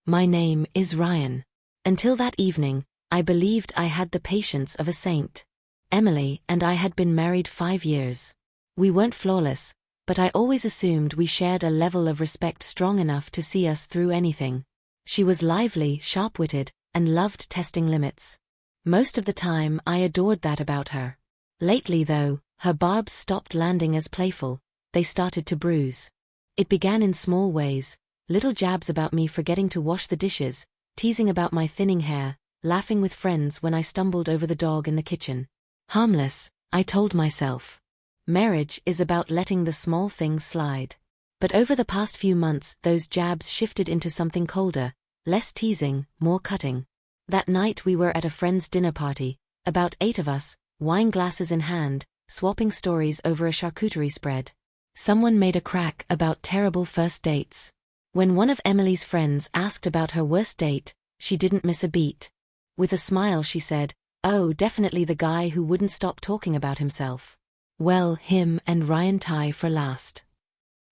My name is Ryan. Until that evening, I believed I had the patience of a saint. Emily and I had been married 5 years. We weren't flawless, but I always assumed we shared a level of respect strong enough to see us through anything. She was lively, sharp-witted, and loved testing limits. Most of the time I adored that about her. Lately though, her barbs stopped landing as playful, they started to bruise. It began in small ways, little jabs about me forgetting to wash the dishes, teasing about my thinning hair, laughing with friends when I stumbled over the dog in the kitchen. Harmless, I told myself. Marriage is about letting the small things slide. But over the past few months those jabs shifted into something colder, less teasing, more cutting. That night we were at a friend's dinner party, about 8 of us, wine glasses in hand, swapping stories over a charcuterie spread. Someone made a crack about terrible first dates. When one of Emily's friends asked about her worst date, she didn't miss a beat. With a smile she said, "Oh, definitely the guy who wouldn't stop talking about himself." Well, him and Ryan tie for last.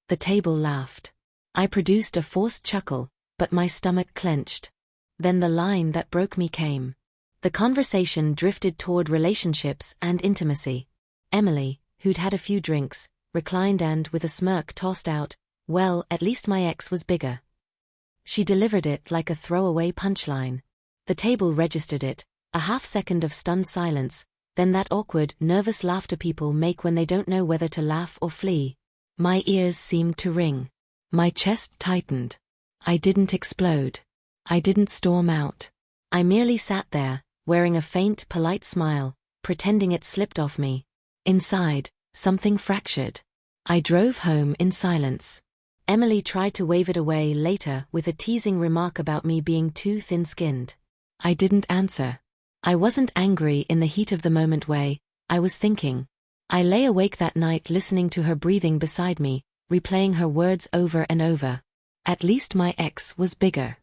The table laughed. I produced a forced chuckle, but my stomach clenched. Then the line that broke me came. The conversation drifted toward relationships and intimacy. Emily, who'd had a few drinks, reclined and, with a smirk, tossed out, "Well, at least my ex was bigger." She delivered it like a throwaway punchline. The table registered it, a half-second of stunned silence, then that awkward, nervous laughter people make when they don't know whether to laugh or flee. My ears seemed to ring. My chest tightened. I didn't explode. I didn't storm out. I merely sat there, wearing a faint, polite smile, pretending it slipped off me. Inside, something fractured. I drove home in silence. Emily tried to wave it away later with a teasing remark about me being too thin-skinned. I didn't answer. I wasn't angry in the heat of the moment way, I was thinking. I lay awake that night listening to her breathing beside me, replaying her words over and over. At least my ex was bigger.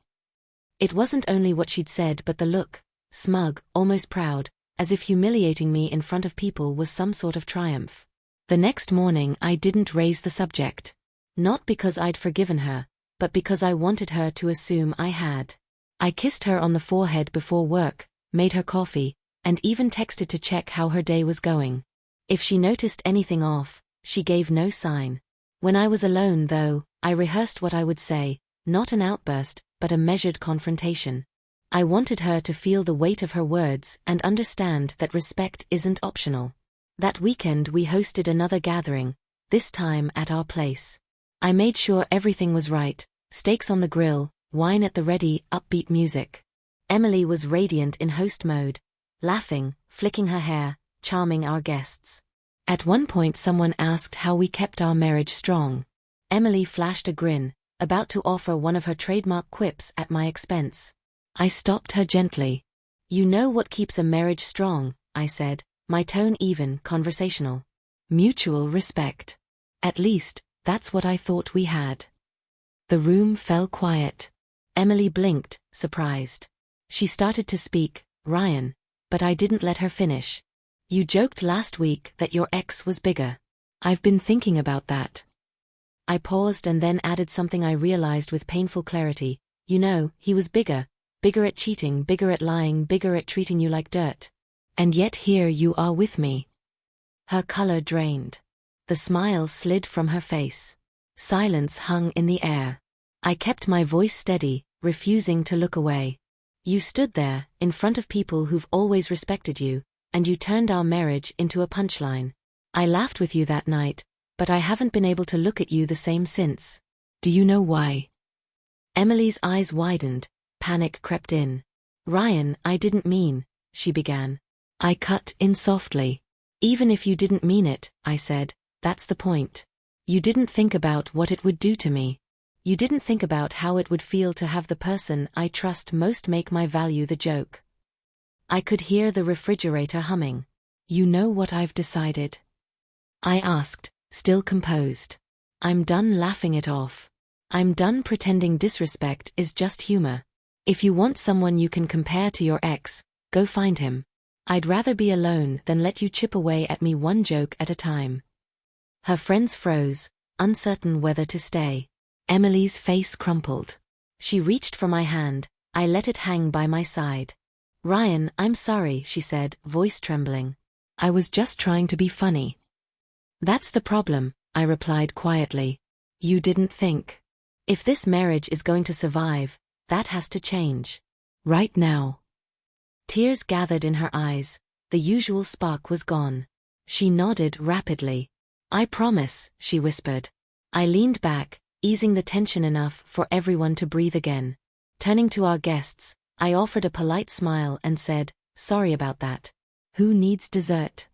It wasn't only what she'd said but the look, smug, almost proud, as if humiliating me in front of people was some sort of triumph. The next morning I didn't raise the subject. Not because I'd forgiven her, but because I wanted her to assume I had. I kissed her on the forehead before work, made her coffee, and even texted to check how her day was going. If she noticed anything off, she gave no sign. When I was alone though, I rehearsed what I would say, not an outburst, but a measured confrontation. I wanted her to feel the weight of her words and understand that respect isn't optional. That weekend we hosted another gathering, this time at our place. I made sure everything was right, steaks on the grill, wine at the ready, upbeat music. Emily was radiant in host mode, laughing, flicking her hair, charming our guests. At one point someone asked how we kept our marriage strong. Emily flashed a grin, about to offer one of her trademark quips at my expense. I stopped her gently. "You know what keeps a marriage strong," I said, my tone even, conversational. "Mutual respect. At least, that's what I thought we had." The room fell quiet. Emily blinked, surprised. She started to speak, "Ryan," but I didn't let her finish. "You joked last week that your ex was bigger. I've been thinking about that." I paused and then added something I realized with painful clarity. "You know, he was bigger. Bigger at cheating, bigger at lying, bigger at treating you like dirt. And yet here you are with me." Her color drained. The smile slid from her face. Silence hung in the air. I kept my voice steady, refusing to look away. "You stood there, in front of people who've always respected you, and you turned our marriage into a punchline. I laughed with you that night, but I haven't been able to look at you the same since. Do you know why?" Emily's eyes widened, panic crept in. "Ryan, I didn't mean," she began. I cut in softly. "Even if you didn't mean it," I said, "that's the point. You didn't think about what it would do to me. You didn't think about how it would feel to have the person I trust most make my value the joke." I could hear the refrigerator humming. "You know what I've decided?" I asked, still composed. "I'm done laughing it off. I'm done pretending disrespect is just humor. If you want someone you can compare to your ex, go find him. I'd rather be alone than let you chip away at me one joke at a time." Her friends froze, uncertain whether to stay. Emily's face crumpled. She reached for my hand. I let it hang by my side. "Ryan, I'm sorry," she said, voice trembling. "I was just trying to be funny." "That's the problem," I replied quietly. "You didn't think. If this marriage is going to survive, that has to change. Right now." Tears gathered in her eyes. The usual spark was gone. She nodded rapidly. "I promise," she whispered. I leaned back, easing the tension enough for everyone to breathe again. Turning to our guests, I offered a polite smile and said, "Sorry about that. Who needs dessert?"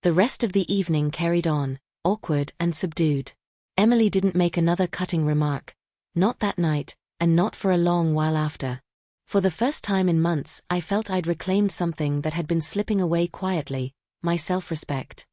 The rest of the evening carried on, awkward and subdued. Emily didn't make another cutting remark. Not that night, and not for a long while after. For the first time in months, I felt I'd reclaimed something that had been slipping away quietly, my self-respect.